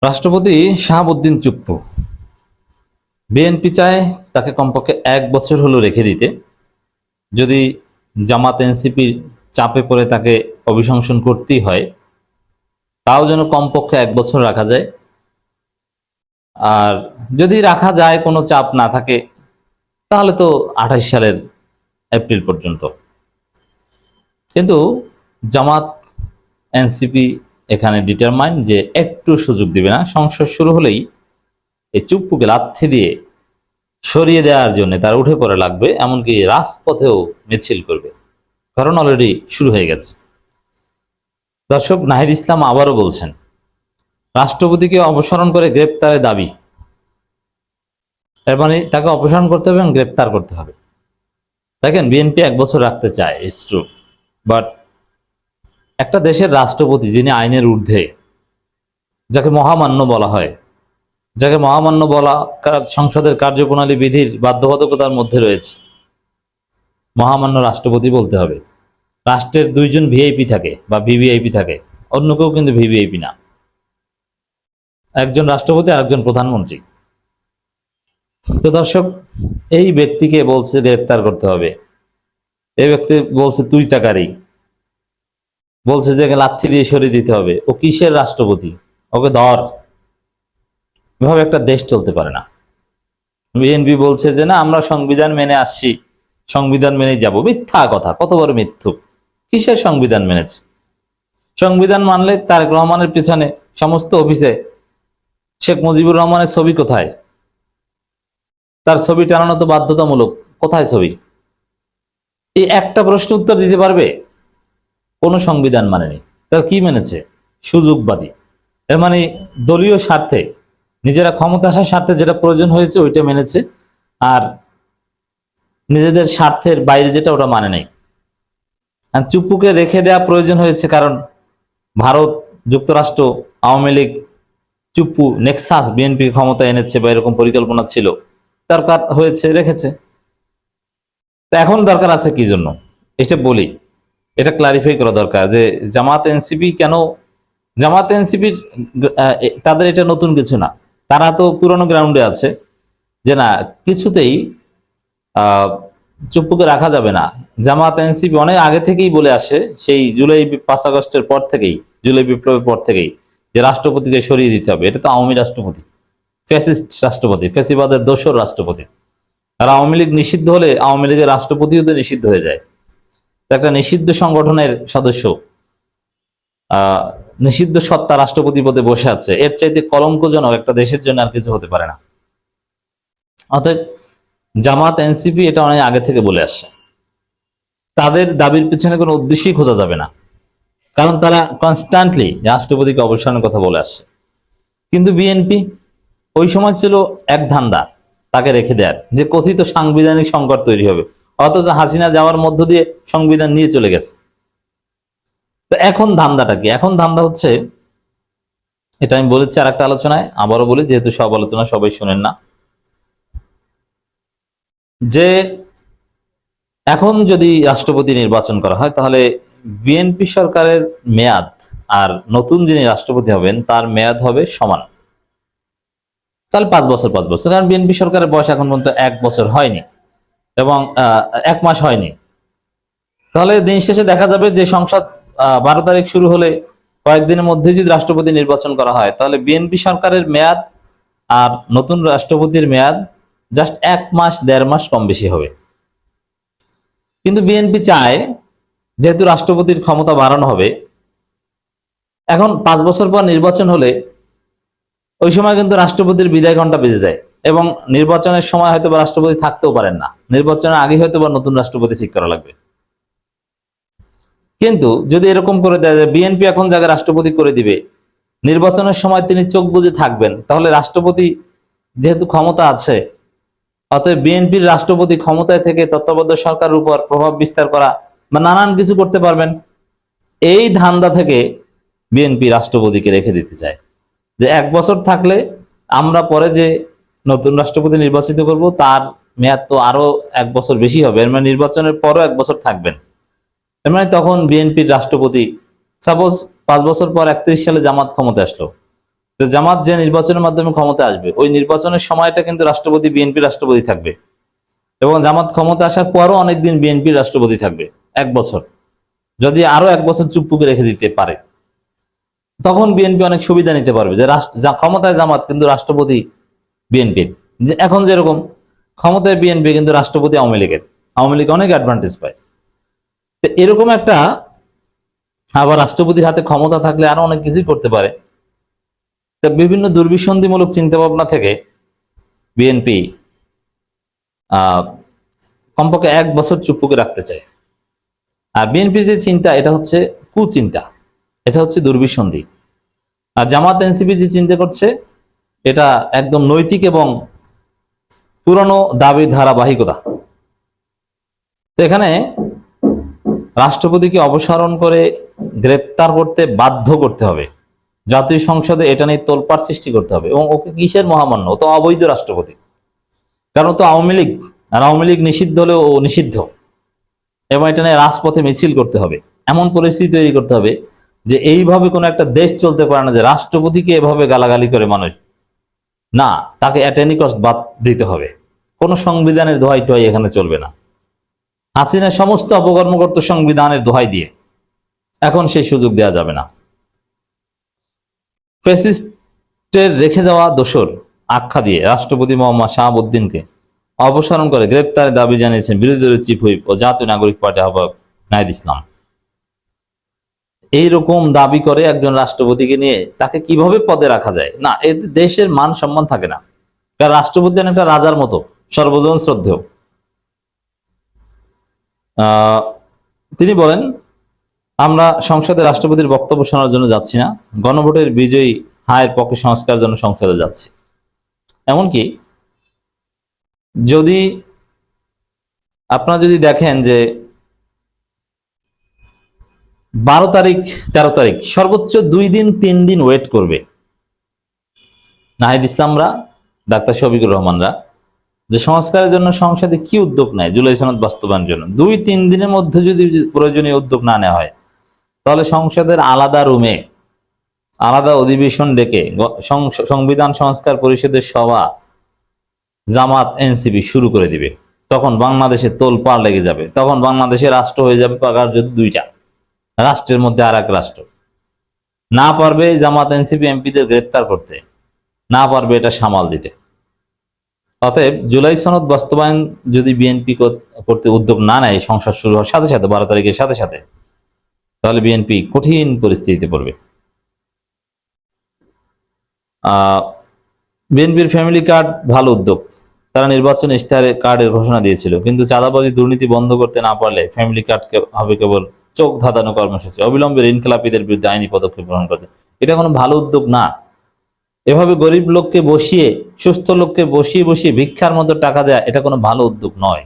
রাষ্ট্রপতি শাহাবুদ্দিন চুপ্পু বিএনপি চায় তাকে কমপক্ষে 1 বছর হলো রেখে দিতে। যদি জামাত এনসিপির চাপে পড়ে তাকে অভিশংসন করতেই হয়, তাও যেন কমপক্ষে 1 বছর রাখা যায়। আর যদি রাখা যায়, কোনো চাপ না থাকে, তাহলে তো 28 সালের এপ্রিল পর্যন্ত। কিন্তু জামাত এনসিপি এখানে ডিটারমাইন্ড যে একটু সুযোগ দিবে না। সংসদ শুরু হলেই এই চুপ্পুকে লাথি দিয়ে সরিয়ে দেওয়ার জন্য তারা উঠে পড়ে লাগবে, এমনকি রাজপথেও মিছিল করবে। কারণ অলরেডি শুরু হয়ে গেছে। দর্শক, নাহিদ ইসলাম আবারও বলছেন রাষ্ট্রপতিকে অপসারণ করে গ্রেপ্তারের দাবি। এর মানে তাকে অপসারণ করতে হবে এবং গ্রেপ্তার করতে হবে। দেখেন, বিএনপি 1 বছর রাখতে চায়, ইটস ট্রু, বাট একটা দেশের রাষ্ট্রপতি যিনি আইনের ঊর্ধ্বে, যাকে মহামান্য বলা হয়, যাকে মহামান্য বলা সংসদের কার্যপ্রণালী বিধির বাধ্যবাধকতার মধ্যে রয়েছে, মহামান্য রাষ্ট্রপতি বলতে হবে। রাষ্ট্রের 2জন ভিআইপি থাকে বা ভিভিআইপি থাকে, অন্য কেউ কিন্তু ভিভিআইপি না। একজন রাষ্ট্রপতি আর একজন প্রধানমন্ত্রী। তো দর্শক, এই ব্যক্তিকে বলছে গ্রেপ্তার করতে হবে, এই ব্যক্তি বলছে তুই তাকারি, বলছে যে লাথি দিয়ে সরিয়ে দিতে হবে। ও কিসের রাষ্ট্রপতি? ওকে ধর। এভাবে একটা দেশ চলতে পারে না। বিএনপি বলছে যে না, আমরা সংবিধান মেনে আসছি, সংবিধান মেনে যাব। মিথ্যা কথা, কত বড় মিথ্যুক। কিসের সংবিধান মেনেছে? সংবিধান মানলে তারেক রহমানের পিছনে সমস্ত অফিসে শেখ মুজিবুর রহমানের ছবি কোথায়? তার ছবি টানানো তো বাধ্যতামূলক। কোথায় ছবি? এই একটা প্রশ্ন উত্তর দিতে পারবে? কোনো সংবিধান মানেনি। তার কি মেনেছে? সুযোগবাদী। এর মানে দলীয় স্বার্থে, নিজেরা ক্ষমতা আসার স্বার্থে যেটা প্রয়োজন হয়েছে ওইটা মেনেছে, আর নিজেদের স্বার্থের বাইরে যেটা ওটা মানে নেই। চুপ্পুকে রেখে দেওয়া প্রয়োজন হয়েছে কারণ ভারত, যুক্তরাষ্ট্র, আওয়ামী লীগ, চুপ্পু নেক্সাস বিএনপি ক্ষমতা এনেছে বা এরকম পরিকল্পনা ছিল, দরকার হয়েছে, রেখেছে। এখন দরকার আছে কি জন্য এটা বলি, এটা ক্লারিফাই করা দরকার যে জামাত এনসিপি কেন। জামাত এনসিপির তাদের এটা নতুন কিছু না, তারা তো পুরনো গ্রাউন্ডে আছে যে না, কিছুতেই চুপ্পুকে রাখা যাবে না। জামাত এনসিপি অনেক আগে থেকেই বলে আসে, সেই জুলাই 5 আগস্টের পর থেকেই, জুলাই বিপ্লবের পর থেকেই, যে রাষ্ট্রপতিকে সরিয়ে দিতে হবে। এটা তো আওয়ামী রাষ্ট্রপতি, ফ্যাসিস্ট রাষ্ট্রপতি, ফ্যাসিবাদের দোসর রাষ্ট্রপতি। আর আওয়ামী লীগ নিষিদ্ধ হলে আওয়ামী লীগের রাষ্ট্রপতিও তো নিষিদ্ধ হয়ে যায়। একটা নিষিদ্ধ সংগঠনের সদস্য নিষিদ্ধ সত্তা রাষ্ট্রপতি পদে বসে আছে, এর চাইতে কলঙ্কজনক একটা দেশের জন্য আর কিছু হতে পারে না। অতএব জামাত এনসিপি এটা অনেক আগে থেকে বলে আসছে, তাদের দাবির পিছনে কোনো উদ্দেশ্যই খোঁজা যাবে না, কারণ তারা কনস্ট্যান্টলি রাষ্ট্রপতিকে অবসানের কথা বলে আসছে। কিন্তু বিএনপি ওই সময় ছিল এক ধান্দা, তাকে রেখে দেয়ার, যে কথিত সাংবিধানিক সংকট তৈরি হবে, অথচ হাসিনা যাওয়ার মধ্য দিয়ে সংবিধান নিয়ে চলে গেছে। তো এখন ধান্দাটা কি? এখন ধান্দা হচ্ছে, এটা আমি বলেছি আর একটা আলোচনায়, আবারও বলি যেহেতু সব আলোচনা সবাই শোনেন না, যে এখন যদি রাষ্ট্রপতি নির্বাচন করা হয় তাহলে বিএনপি সরকারের মেয়াদ আর নতুন যিনি রাষ্ট্রপতি হবেন তার মেয়াদ হবে সমান। তাহলে 5 বছর 5 বছর, কারণ বিএনপি সরকারের বয়স এখন পর্যন্ত 1 বছর হয়নি এবং 1 মাস হয়নি। তাহলে দিন শেষে দেখা যাবে যে সংসদ 12 তারিখ শুরু হলে কয়েকদিনের মধ্যে যদি রাষ্ট্রপতি নির্বাচন করা হয়, তাহলে বিএনপি সরকারের মেয়াদ আর নতুন রাষ্ট্রপতির মেয়াদ জাস্ট 1 মাস 1.5 মাস কম বেশি হবে। কিন্তু বিএনপি চায়, যেহেতু রাষ্ট্রপতির ক্ষমতা বাড়ানো হবে, এখন 5 বছর পর নির্বাচন হলে ওই সময় কিন্তু রাষ্ট্রপতির বিদায় ঘন্টা বেজে যায় এবং নির্বাচনের সময় হয়তো বা রাষ্ট্রপতি থাকতেও পারেন না, নির্বাচনের আগে হয়তো বা নতুন রাষ্ট্রপতি ঠিক করা লাগবে। কিন্তু যদি এরকম করে দেয় যে বিএনপি এখন যাকে রাষ্ট্রপতি করে দিবে, নির্বাচনের সময় তিনি চোখ বুজে থাকবেন, তাহলে রাষ্ট্রপতি যেহেতু ক্ষমতা আছে, অতএব বিএনপির রাষ্ট্রপতি ক্ষমতায় থেকে তত্ত্বাবধায়ক সরকারের উপর প্রভাব বিস্তার করা বা নানান কিছু করতে পারবেন। এই ধান্দা থেকে বিএনপি রাষ্ট্রপতিকে রেখে দিতে চায়, যে 1 বছর থাকলে আমরা পরে যে নতুন রাষ্ট্রপতি নির্বাচিত করব তার মেয়াদ তো আরো 1 বছর বেশি হবে, এর মানে নির্বাচনের পরও 1 বছর থাকবেন। এর মানে তখন বিএনপির রাষ্ট্রপতি, সাপোজ 5 বছর পর 31 সালে জামাত ক্ষমতা আসলো, তো জামাত যে নির্বাচনের মাধ্যমে ক্ষমতা আসবে, ওই নির্বাচনের সময়টা কিন্তু রাষ্ট্রপতি বিএনপি রাষ্ট্রপতি থাকবে, এবং জামাত ক্ষমতা আসার পরও অনেকদিন বিএনপি রাষ্ট্রপতি থাকবে, 1 বছর। যদি আরো 1 বছর চুপপুকে রেখে দিতে পারে, তখন বিএনপি অনেক সুবিধা নিতে পারবে যে ক্ষমতায় জামাত কিন্তু রাষ্ট্রপতি বিএনপির। যে এখন যেরকম ক্ষমতায় বিএনপি কিন্তু রাষ্ট্রপতি আওয়ামী লীগের, আওয়ামী লীগ অনেক অ্যাডভান্টেজ পায়। তো এরকম একটা, আবার রাষ্ট্রপতির হাতে ক্ষমতা থাকলে আরো অনেক কিছুই করতে পারে। তো বিভিন্ন দুর্বিসন্ধিমূলক চিন্তা ভাবনা থেকে বিএনপি কমপক্ষে 1 বছর চুপপুকে রাখতে চায়। আর বিএনপির যে চিন্তা, এটা হচ্ছে কুচিন্তা, এটা হচ্ছে দুর্বিসন্ধি। আর জামাত এনসিপি যে চিন্তা করছে, এটা একদম নৈতিক এবং পুরনো দাবির ধারাবাহিকতা। তো এখানে রাষ্ট্রপতিকে অপসারণ করে গ্রেপ্তার করতে বাধ্য করতে হবে, জাতীয় সংসদে এটা নিয়ে তোলপাড় সৃষ্টি করতে হবে। এবং ওকে কিসের মহামান্য? ও তো অবৈধ রাষ্ট্রপতি, কারণ তো আওয়ামী লীগ, আর আওয়ামী লীগ নিষিদ্ধ হলেও ও নিষিদ্ধ। এবং এটা নিয়ে রাজপথে মিছিল করতে হবে, এমন পরিস্থিতি তৈরি করতে হবে যে এইভাবে কোনো একটা দেশ চলতে পারে না যে রাষ্ট্রপতিকে এভাবে গালাগালি করে মানুষ, না, তাকে অ্যাট এনি কস্ট বাদ দিতে হবে। কোন সংবিধানের দোহাই টোহাই এখানে চলবে না। হাসিনা সমস্ত অপকর্ম করত সংবিধানের দোহাই দিয়ে, এখন সেই সুযোগ দেওয়া যাবে না। ফ্যাসিস্টের রেখে যাওয়া দোসর আখ্যা দিয়ে রাষ্ট্রপতি মোহাম্মদ শাহাবুদ্দিনকে অপসারণ করে গ্রেপ্তারের দাবি জানিয়েছেন বিরোধী দলের চিফ হুইপ ও জাতীয় নাগরিক পার্টি আহ্বায়ক নাহিদ ইসলাম। এইরকম দাবি করে একজন রাষ্ট্রপতিকে নিয়ে তাকে কিভাবে পদে রাখা যায়? না, এতে দেশের মান সম্মান থাকে না। কারণ রাষ্ট্রপতি একটা রাজার মতো, সর্বজন শ্রদ্ধেয়। তিনি বলেন, আমরা সংসদে রাষ্ট্রপতির বক্তব্য শোনার জন্য যাচ্ছি না, গণভোটের বিজয়ী হায়ের পক্ষে সংস্কার জন্য সংসদে যাচ্ছি। এমনকি যদি আপনারা যদি দেখেন যে 12 তারিখ 13 তারিখ সর্বোচ্চ 2 দিন 3 দিন ওয়েট করবে নাহিদ ইসলামরা, ডাক্তার শফিকুর রহমানরা, যে সংস্কারের জন্য সংসদে কি উদ্যোগ নেয় জুলাই সনদ বাস্তবায়নের জন্য। 2-3 দিনের মধ্যে যদি প্রয়োজনীয় উদ্যোগ না নেওয়া হয়, তাহলে সংসদের আলাদা রুমে আলাদা অধিবেশন ডেকে সংবিধান সংস্কার পরিষদের সভা জামাত এনসিপি শুরু করে দিবে। তখন বাংলাদেশে তোলপাড় লেগে যাবে। তখন বাংলাদেশে রাষ্ট্র হয়ে যাবে পাকার যদি 2টা রাষ্ট্রের মধ্যে আর এক রাষ্ট্র। না পারবে জামাত এনসিপি এমপিদের গ্রেপ্তার করতে, না পারবে এটা সামাল দিতে। অতএব জুলাই সনদ বাস্তবায়ন যদি বিএনপি করতে উদ্যোগ না নেয় সংসদ শুরু হওয়ার সাথে সাথে, 12 তারিখের সাথে সাথে, তাহলে বিএনপি কঠিন পরিস্থিতিতে পড়বে। বিএনপির ফ্যামিলি কার্ড ভালো উদ্যোগ। তারা নির্বাচন ইশতেহারে কার্ডের ঘোষণা দিয়েছিল, কিন্তু চাঁদাবাজি দুর্নীতি বন্ধ করতে না পারলে ফ্যামিলি কার্ড হবে কেবল চোখ ধাঁধানো কর্মসূচি। অবিলম্বে ঋণখেলাপিদের বিরুদ্ধে আইনি পদক্ষেপ গ্রহণ করতে। এটা কোনো ভালো উদ্যোগ না। এভাবে গরিব লোককে বসিয়ে, সুস্থ লোককে বসিয়ে বসিয়ে ভিক্ষার মতো টাকা দেয়া, এটা কোনো ভালো উদ্যোগ নয়।